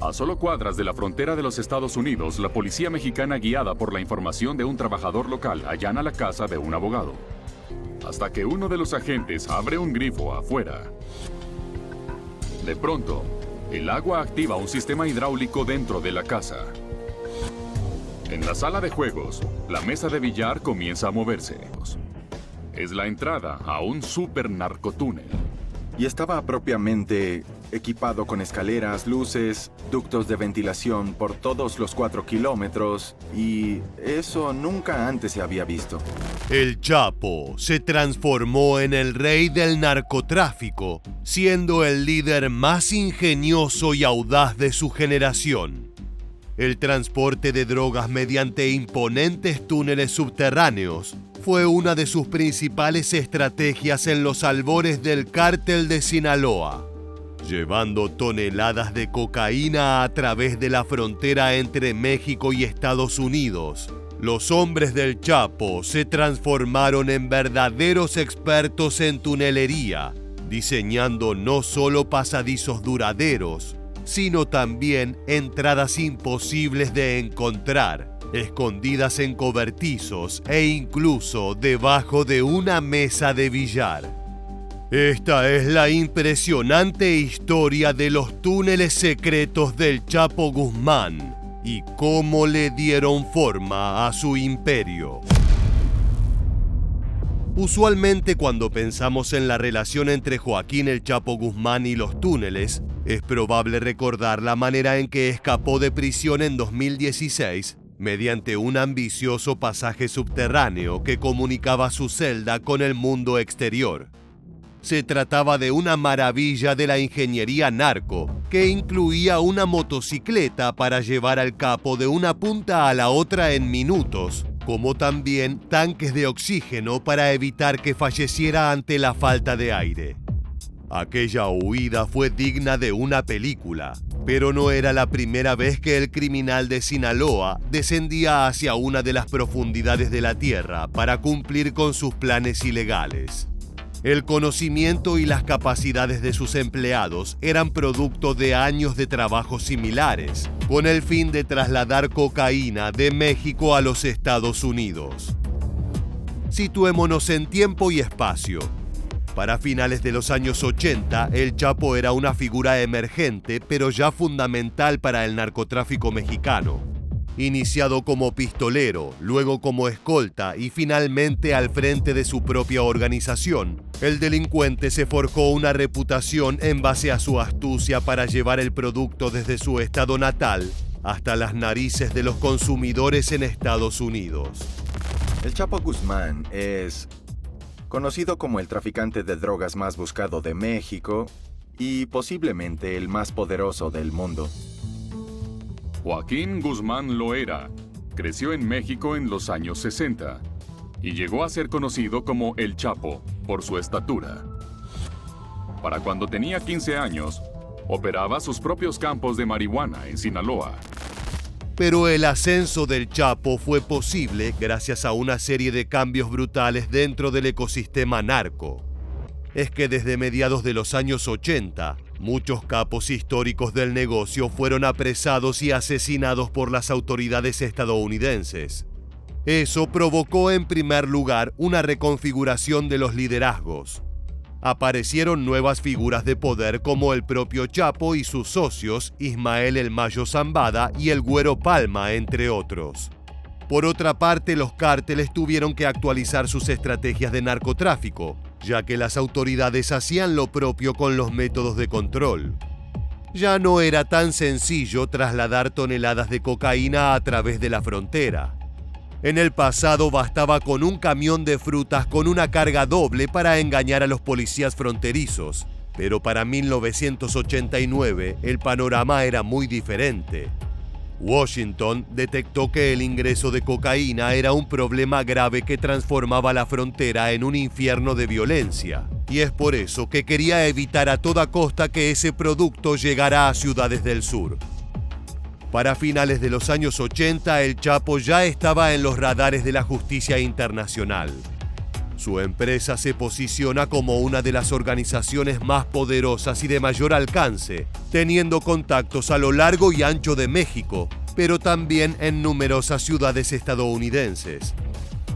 A solo cuadras de la frontera de los Estados Unidos, la policía mexicana, guiada por la información de un trabajador local, allana la casa de un abogado. Hasta que uno de los agentes abre un grifo afuera. De pronto, el agua activa un sistema hidráulico dentro de la casa. En la sala de juegos, la mesa de billar comienza a moverse. Es la entrada a un super narcotúnel. Y estaba propiamente equipado con escaleras, luces, ductos de ventilación por todos los 4 kilómetros, y eso nunca antes se había visto. El Chapo se transformó en el rey del narcotráfico, siendo el líder más ingenioso y audaz de su generación. El transporte de drogas mediante imponentes túneles subterráneos fue una de sus principales estrategias en los albores del cártel de Sinaloa, llevando toneladas de cocaína a través de la frontera entre México y Estados Unidos. Los hombres del Chapo se transformaron en verdaderos expertos en tunelería, diseñando no solo pasadizos duraderos, sino también entradas imposibles de encontrar, escondidas en cobertizos e incluso debajo de una mesa de billar. Esta es la impresionante historia de los túneles secretos del Chapo Guzmán y cómo le dieron forma a su imperio. Usualmente, cuando pensamos en la relación entre Joaquín el Chapo Guzmán y los túneles, es probable recordar la manera en que escapó de prisión en 2016 mediante un ambicioso pasaje subterráneo que comunicaba su celda con el mundo exterior. Se trataba de una maravilla de la ingeniería narco, que incluía una motocicleta para llevar al capo de una punta a la otra en minutos, como también tanques de oxígeno para evitar que falleciera ante la falta de aire. Aquella huida fue digna de una película, pero no era la primera vez que el criminal de Sinaloa descendía hacia una de las profundidades de la tierra para cumplir con sus planes ilegales. El conocimiento y las capacidades de sus empleados eran producto de años de trabajo similares, con el fin de trasladar cocaína de México a los Estados Unidos. Situémonos en tiempo y espacio. Para finales de los años 80, el Chapo era una figura emergente, pero ya fundamental para el narcotráfico mexicano. Iniciado como pistolero, luego como escolta y finalmente al frente de su propia organización, el delincuente se forjó una reputación en base a su astucia para llevar el producto desde su estado natal hasta las narices de los consumidores en Estados Unidos. El Chapo Guzmán es conocido como el traficante de drogas más buscado de México y posiblemente el más poderoso del mundo. Joaquín Guzmán lo era. Creció en México en los años 60 y llegó a ser conocido como El Chapo por su estatura. Para cuando tenía 15 años, operaba sus propios campos de marihuana en Sinaloa. Pero el ascenso del Chapo fue posible gracias a una serie de cambios brutales dentro del ecosistema narco. Es que desde mediados de los años 80, muchos capos históricos del negocio fueron apresados y asesinados por las autoridades estadounidenses. Eso provocó en primer lugar una reconfiguración de los liderazgos. Aparecieron nuevas figuras de poder como el propio Chapo y sus socios, Ismael El Mayo Zambada y el Güero Palma, entre otros. Por otra parte, los cárteles tuvieron que actualizar sus estrategias de narcotráfico, ya que las autoridades hacían lo propio con los métodos de control. Ya no era tan sencillo trasladar toneladas de cocaína a través de la frontera. En el pasado bastaba con un camión de frutas con una carga doble para engañar a los policías fronterizos, pero para 1989 el panorama era muy diferente. Washington detectó que el ingreso de cocaína era un problema grave que transformaba la frontera en un infierno de violencia, y es por eso que quería evitar a toda costa que ese producto llegara a ciudades del sur. Para finales de los años 80, el Chapo ya estaba en los radares de la justicia internacional. Su empresa se posiciona como una de las organizaciones más poderosas y de mayor alcance, teniendo contactos a lo largo y ancho de México, pero también en numerosas ciudades estadounidenses.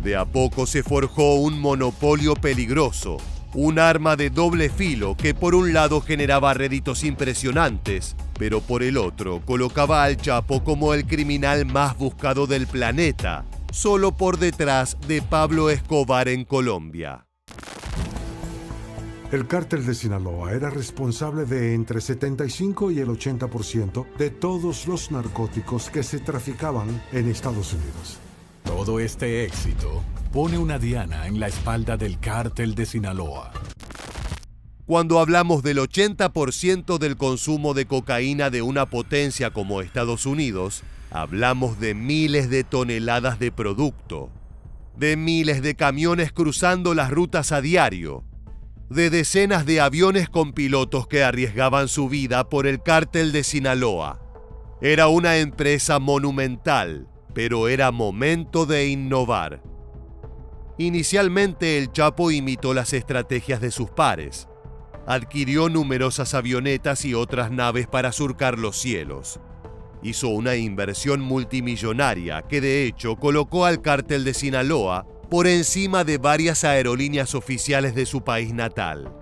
De a poco se forjó un monopolio peligroso, un arma de doble filo que por un lado generaba réditos impresionantes, pero por el otro colocaba al Chapo como el criminal más buscado del planeta, solo por detrás de Pablo Escobar en Colombia. El cártel de Sinaloa era responsable de entre 75 y el 80% de todos los narcóticos que se traficaban en Estados Unidos. Todo este éxito pone una diana en la espalda del cártel de Sinaloa. Cuando hablamos del 80% del consumo de cocaína de una potencia como Estados Unidos, hablamos de miles de toneladas de producto, de miles de camiones cruzando las rutas a diario, de decenas de aviones con pilotos que arriesgaban su vida por el cártel de Sinaloa. Era una empresa monumental, pero era momento de innovar. Inicialmente el Chapo imitó las estrategias de sus pares. Adquirió numerosas avionetas y otras naves para surcar los cielos. Hizo una inversión multimillonaria que de hecho colocó al cártel de Sinaloa por encima de varias aerolíneas oficiales de su país natal.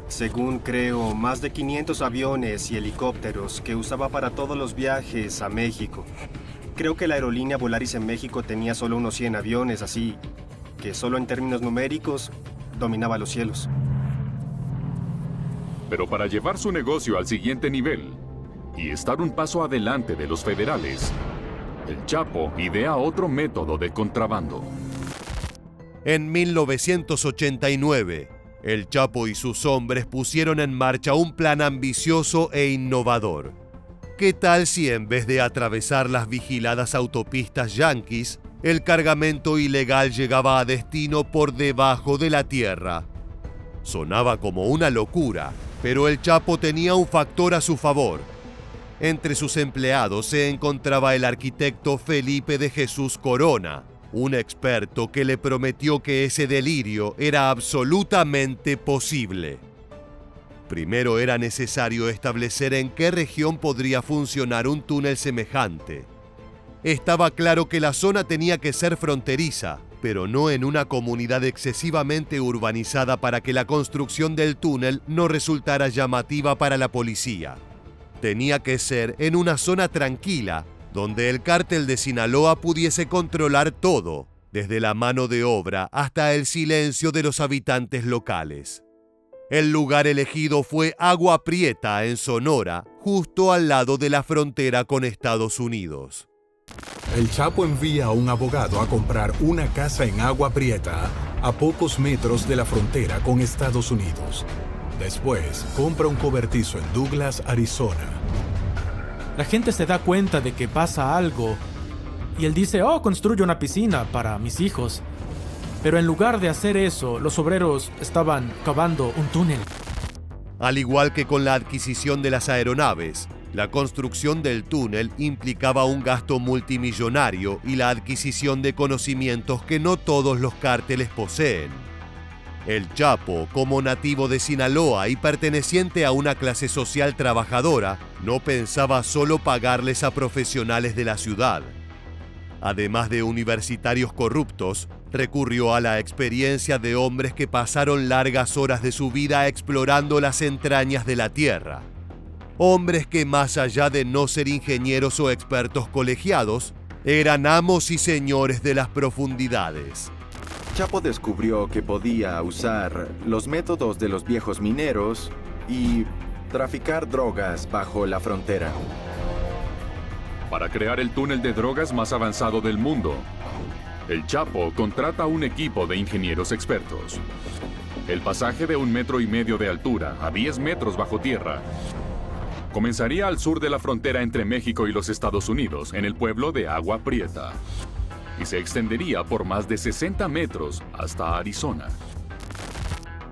Según creo, más de 500 aviones y helicópteros que usaba para todos los viajes a México. Creo que la aerolínea Volaris en México tenía solo unos 100 aviones, así que solo en términos numéricos dominaba los cielos. Pero para llevar su negocio al siguiente nivel y estar un paso adelante de los federales, el Chapo idea otro método de contrabando. En 1989, el Chapo y sus hombres pusieron en marcha un plan ambicioso e innovador. ¿Qué tal si en vez de atravesar las vigiladas autopistas yanquis, el cargamento ilegal llegaba a destino por debajo de la tierra? Sonaba como una locura, pero el Chapo tenía un factor a su favor. Entre sus empleados se encontraba el arquitecto Felipe de Jesús Corona, un experto que le prometió que ese delirio era absolutamente posible. Primero era necesario establecer en qué región podría funcionar un túnel semejante. Estaba claro que la zona tenía que ser fronteriza, pero no en una comunidad excesivamente urbanizada para que la construcción del túnel no resultara llamativa para la policía. Tenía que ser en una zona tranquila, donde el cártel de Sinaloa pudiese controlar todo, desde la mano de obra hasta el silencio de los habitantes locales. El lugar elegido fue Agua Prieta, en Sonora, justo al lado de la frontera con Estados Unidos. El Chapo envía a un abogado a comprar una casa en Agua Prieta, a pocos metros de la frontera con Estados Unidos. Después, compra un cobertizo en Douglas, Arizona. La gente se da cuenta de que pasa algo y él dice, construyo una piscina para mis hijos. Pero en lugar de hacer eso, los obreros estaban cavando un túnel. Al igual que con la adquisición de las aeronaves, la construcción del túnel implicaba un gasto multimillonario y la adquisición de conocimientos que no todos los cárteles poseen. El Chapo, como nativo de Sinaloa y perteneciente a una clase social trabajadora, no pensaba solo pagarles a profesionales de la ciudad. Además de universitarios corruptos, recurrió a la experiencia de hombres que pasaron largas horas de su vida explorando las entrañas de la tierra. Hombres que, más allá de no ser ingenieros o expertos colegiados, eran amos y señores de las profundidades. Chapo descubrió que podía usar los métodos de los viejos mineros y traficar drogas bajo la frontera. Para crear el túnel de drogas más avanzado del mundo, el Chapo contrata un equipo de ingenieros expertos. El pasaje de 1,5 metros de altura a 10 metros bajo tierra comenzaría al sur de la frontera entre México y los Estados Unidos, en el pueblo de Agua Prieta, y se extendería por más de 60 metros hasta Arizona.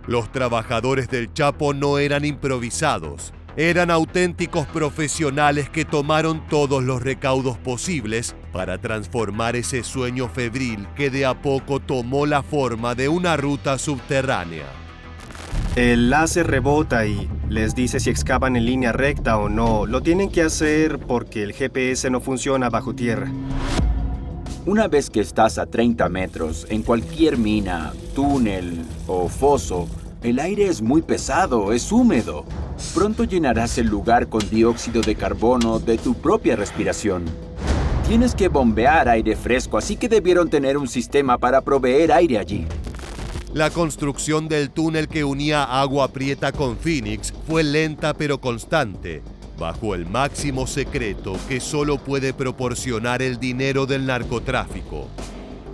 Los trabajadores del Chapo no eran improvisados, eran auténticos profesionales que tomaron todos los recaudos posibles para transformar ese sueño febril que de a poco tomó la forma de una ruta subterránea. El láser rebota y les dice si excavan en línea recta o no. Lo tienen que hacer porque el GPS no funciona bajo tierra. Una vez que estás a 30 metros, en cualquier mina, túnel o foso, el aire es muy pesado, es húmedo. Pronto llenarás el lugar con dióxido de carbono de tu propia respiración. Tienes que bombear aire fresco, así que debieron tener un sistema para proveer aire allí. La construcción del túnel que unía Agua Prieta con Phoenix fue lenta pero constante, bajo el máximo secreto que solo puede proporcionar el dinero del narcotráfico.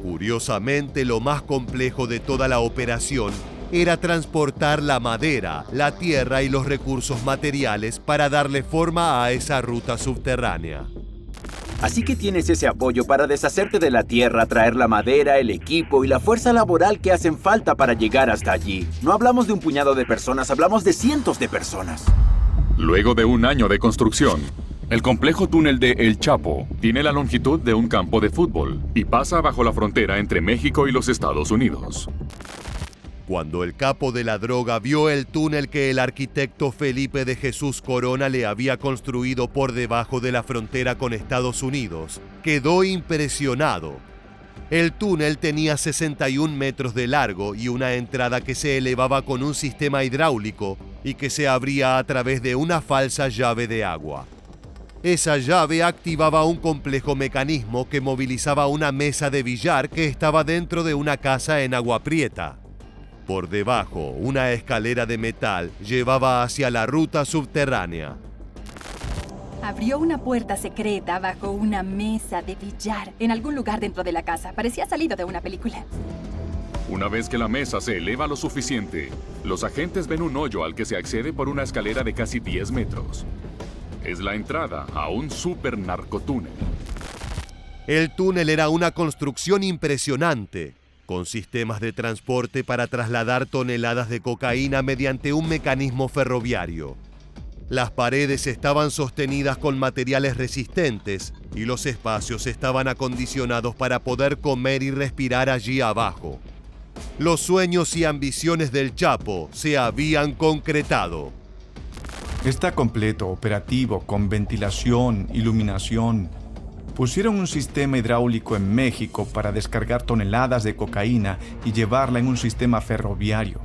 Curiosamente, lo más complejo de toda la operación era transportar la madera, la tierra y los recursos materiales para darle forma a esa ruta subterránea. Así que tienes ese apoyo para deshacerte de la tierra, traer la madera, el equipo y la fuerza laboral que hacen falta para llegar hasta allí. No hablamos de un puñado de personas, hablamos de cientos de personas. Luego de un año de construcción, el complejo túnel de El Chapo tiene la longitud de un campo de fútbol y pasa bajo la frontera entre México y los Estados Unidos. Cuando el capo de la droga vio el túnel que el arquitecto Felipe de Jesús Corona le había construido por debajo de la frontera con Estados Unidos, quedó impresionado. El túnel tenía 61 metros de largo y una entrada que se elevaba con un sistema hidráulico y que se abría a través de una falsa llave de agua. Esa llave activaba un complejo mecanismo que movilizaba una mesa de billar que estaba dentro de una casa en Agua Prieta. Por debajo, una escalera de metal llevaba hacia la ruta subterránea. Abrió una puerta secreta bajo una mesa de billar en algún lugar dentro de la casa. Parecía salido de una película. Una vez que la mesa se eleva lo suficiente, los agentes ven un hoyo al que se accede por una escalera de casi 10 metros. Es la entrada a un super narcotúnel. El túnel era una construcción impresionante, con sistemas de transporte para trasladar toneladas de cocaína mediante un mecanismo ferroviario. Las paredes estaban sostenidas con materiales resistentes y los espacios estaban acondicionados para poder comer y respirar allí abajo. Los sueños y ambiciones del Chapo se habían concretado. Está completo, operativo, con ventilación, iluminación. Pusieron un sistema hidráulico en México para descargar toneladas de cocaína y llevarla en un sistema ferroviario.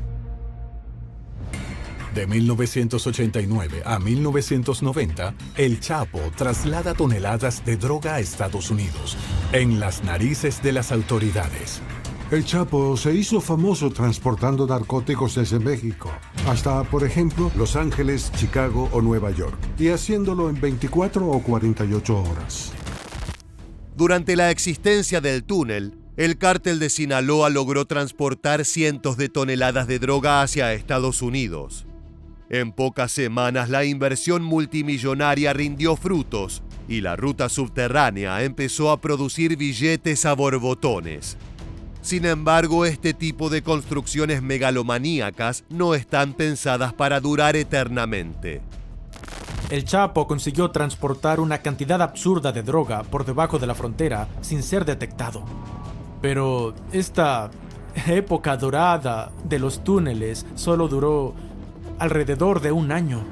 De 1989 a 1990, El Chapo traslada toneladas de droga a Estados Unidos, en las narices de las autoridades. El Chapo se hizo famoso transportando narcóticos desde México hasta, por ejemplo, Los Ángeles, Chicago o Nueva York, y haciéndolo en 24 o 48 horas. Durante la existencia del túnel, el cártel de Sinaloa logró transportar cientos de toneladas de droga hacia Estados Unidos. En pocas semanas, la inversión multimillonaria rindió frutos y la ruta subterránea empezó a producir billetes a borbotones. Sin embargo, este tipo de construcciones megalomaníacas no están pensadas para durar eternamente. El Chapo consiguió transportar una cantidad absurda de droga por debajo de la frontera sin ser detectado. Pero esta época dorada de los túneles solo duró alrededor de un año.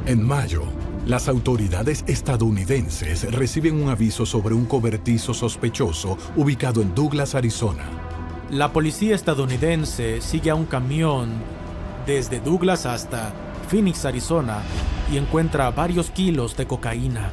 En mayo, las autoridades estadounidenses reciben un aviso sobre un cobertizo sospechoso ubicado en Douglas, Arizona. La policía estadounidense sigue a un camión desde Douglas hasta Phoenix, Arizona, y encuentra varios kilos de cocaína.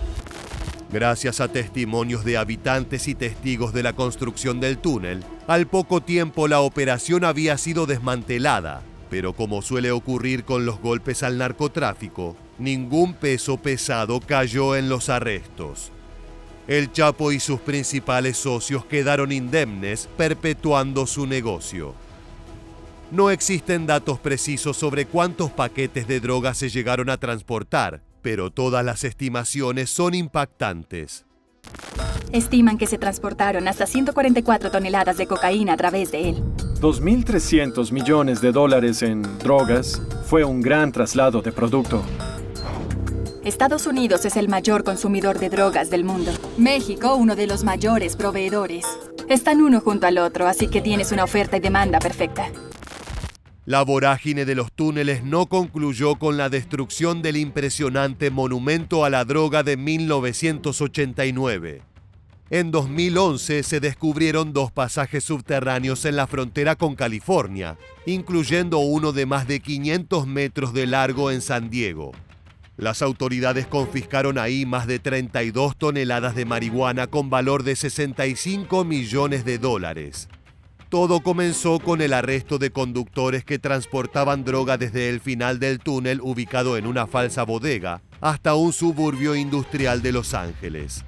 Gracias a testimonios de habitantes y testigos de la construcción del túnel, al poco tiempo la operación había sido desmantelada, pero como suele ocurrir con los golpes al narcotráfico, ningún peso pesado cayó en los arrestos. El Chapo y sus principales socios quedaron indemnes, perpetuando su negocio. No existen datos precisos sobre cuántos paquetes de droga se llegaron a transportar, pero todas las estimaciones son impactantes. Estiman que se transportaron hasta 144 toneladas de cocaína a través de él. 2.300 millones de dólares en drogas fue un gran traslado de producto. Estados Unidos es el mayor consumidor de drogas del mundo. México, uno de los mayores proveedores. Están uno junto al otro, así que tienes una oferta y demanda perfecta. La vorágine de los túneles no concluyó con la destrucción del impresionante monumento a la droga de 1989. En 2011 se descubrieron 2 pasajes subterráneos en la frontera con California, incluyendo uno de más de 500 metros de largo en San Diego. Las autoridades confiscaron ahí más de 32 toneladas de marihuana con valor de $65 millones. Todo comenzó con el arresto de conductores que transportaban droga desde el final del túnel ubicado en una falsa bodega hasta un suburbio industrial de Los Ángeles.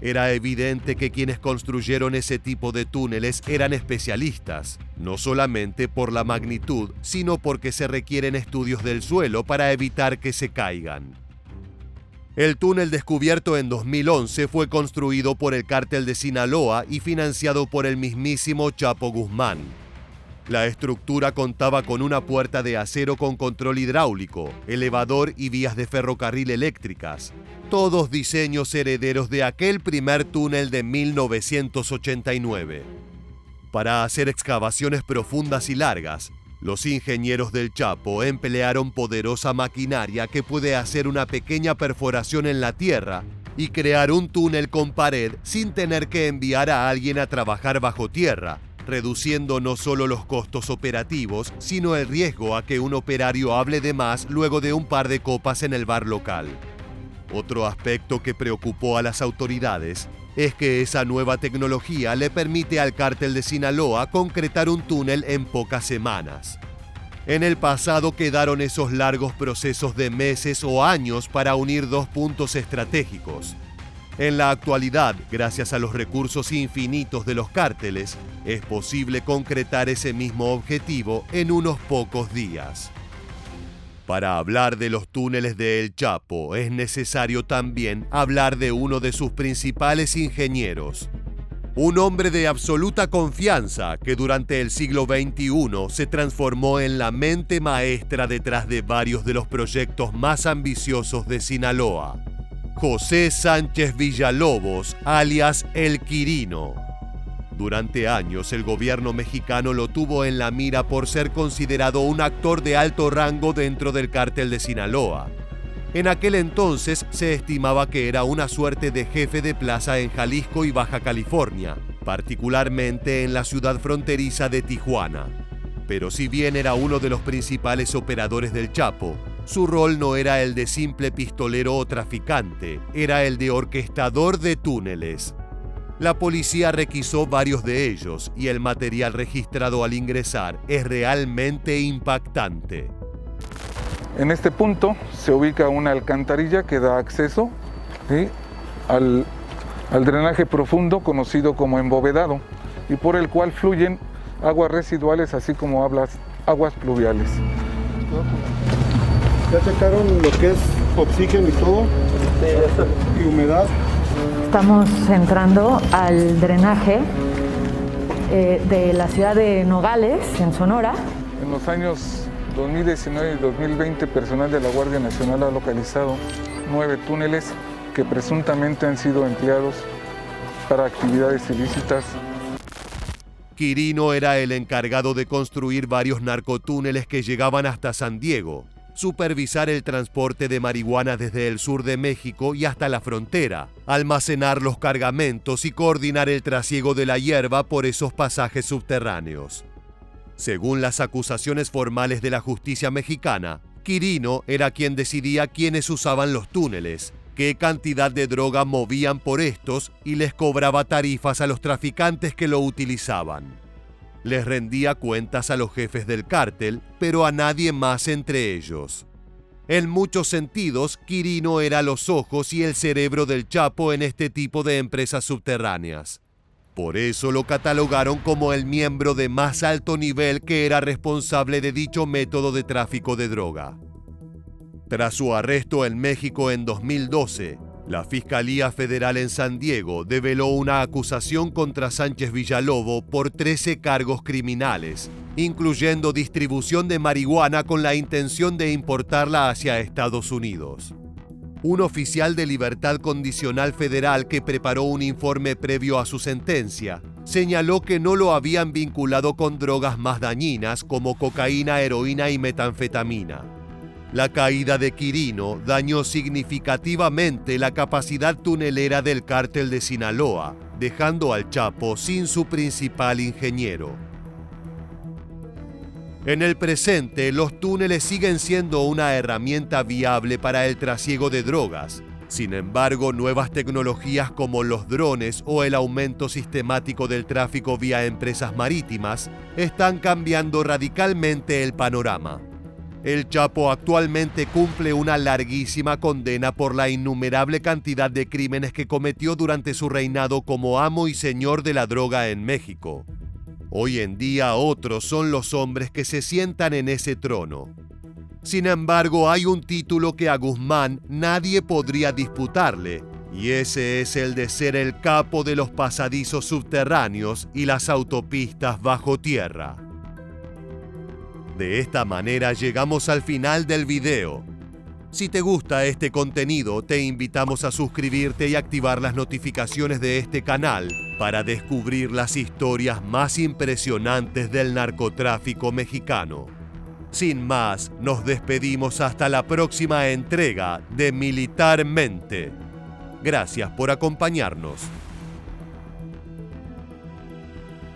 Era evidente que quienes construyeron ese tipo de túneles eran especialistas, no solamente por la magnitud, sino porque se requieren estudios del suelo para evitar que se caigan. El túnel descubierto en 2011 fue construido por el Cártel de Sinaloa y financiado por el mismísimo Chapo Guzmán. La estructura contaba con una puerta de acero con control hidráulico, elevador y vías de ferrocarril eléctricas, todos diseños herederos de aquel primer túnel de 1989. Para hacer excavaciones profundas y largas, los ingenieros del Chapo emplearon poderosa maquinaria que puede hacer una pequeña perforación en la tierra y crear un túnel con pared sin tener que enviar a alguien a trabajar bajo tierra, reduciendo no solo los costos operativos, sino el riesgo a que un operario hable de más luego de un par de copas en el bar local. Otro aspecto que preocupó a las autoridades es que esa nueva tecnología le permite al Cártel de Sinaloa concretar un túnel en pocas semanas. En el pasado quedaron esos largos procesos de meses o años para unir 2 puntos estratégicos. En la actualidad, gracias a los recursos infinitos de los cárteles, es posible concretar ese mismo objetivo en unos pocos días. Para hablar de los túneles de El Chapo, es necesario también hablar de uno de sus principales ingenieros. Un hombre de absoluta confianza que durante el siglo XXI se transformó en la mente maestra detrás de varios de los proyectos más ambiciosos de Sinaloa. José Sánchez Villalobos, alias El Quirino. Durante años, el gobierno mexicano lo tuvo en la mira por ser considerado un actor de alto rango dentro del Cártel de Sinaloa. En aquel entonces se estimaba que era una suerte de jefe de plaza en Jalisco y Baja California, particularmente en la ciudad fronteriza de Tijuana. Pero si bien era uno de los principales operadores del Chapo, su rol no era el de simple pistolero o traficante, era el de orquestador de túneles. La policía requisó varios de ellos y el material registrado al ingresar es realmente impactante. En este punto se ubica una alcantarilla que da acceso, ¿sí?, al drenaje profundo conocido como embovedado y por el cual fluyen aguas residuales así como aguas pluviales. ¿Ya checaron lo que es oxígeno y todo? ¿Y humedad? Estamos entrando al drenaje de la ciudad de Nogales, en Sonora. En los años 2019 y 2020, personal de la Guardia Nacional ha localizado 9 túneles que presuntamente han sido empleados para actividades ilícitas. Quirino era el encargado de construir varios narcotúneles que llegaban hasta San Diego, supervisar el transporte de marihuana desde el sur de México y hasta la frontera, almacenar los cargamentos y coordinar el trasiego de la hierba por esos pasajes subterráneos. Según las acusaciones formales de la justicia mexicana, Quirino era quien decidía quiénes usaban los túneles, qué cantidad de droga movían por estos y les cobraba tarifas a los traficantes que lo utilizaban. Les rendía cuentas a los jefes del cártel, pero a nadie más entre ellos. En muchos sentidos, Quirino era los ojos y el cerebro del Chapo en este tipo de empresas subterráneas. Por eso lo catalogaron como el miembro de más alto nivel que era responsable de dicho método de tráfico de droga. Tras su arresto en México en 2012, la Fiscalía Federal en San Diego develó una acusación contra Sánchez Villalobos por 13 cargos criminales, incluyendo distribución de marihuana con la intención de importarla hacia Estados Unidos. un oficial de libertad condicional federal que preparó un informe previo a su sentencia, señaló que no lo habían vinculado con drogas más dañinas como cocaína, heroína y metanfetamina. La caída de Quirino dañó significativamente la capacidad tunelera del cártel de Sinaloa, dejando al Chapo sin su principal ingeniero. En el presente, los túneles siguen siendo una herramienta viable para el trasiego de drogas. Sin embargo, nuevas tecnologías como los drones o el aumento sistemático del tráfico vía empresas marítimas están cambiando radicalmente el panorama. El Chapo actualmente cumple una larguísima condena por la innumerable cantidad de crímenes que cometió durante su reinado como amo y señor de la droga en México. Hoy en día otros son los hombres que se sientan en ese trono. Sin embargo, hay un título que a Guzmán nadie podría disputarle, y ese es el de ser el capo de los pasadizos subterráneos y las autopistas bajo tierra. De esta manera llegamos al final del video. Si te gusta este contenido, te invitamos a suscribirte y activar las notificaciones de este canal para descubrir las historias más impresionantes del narcotráfico mexicano. Sin más, nos despedimos hasta la próxima entrega de Militarmente. Gracias por acompañarnos.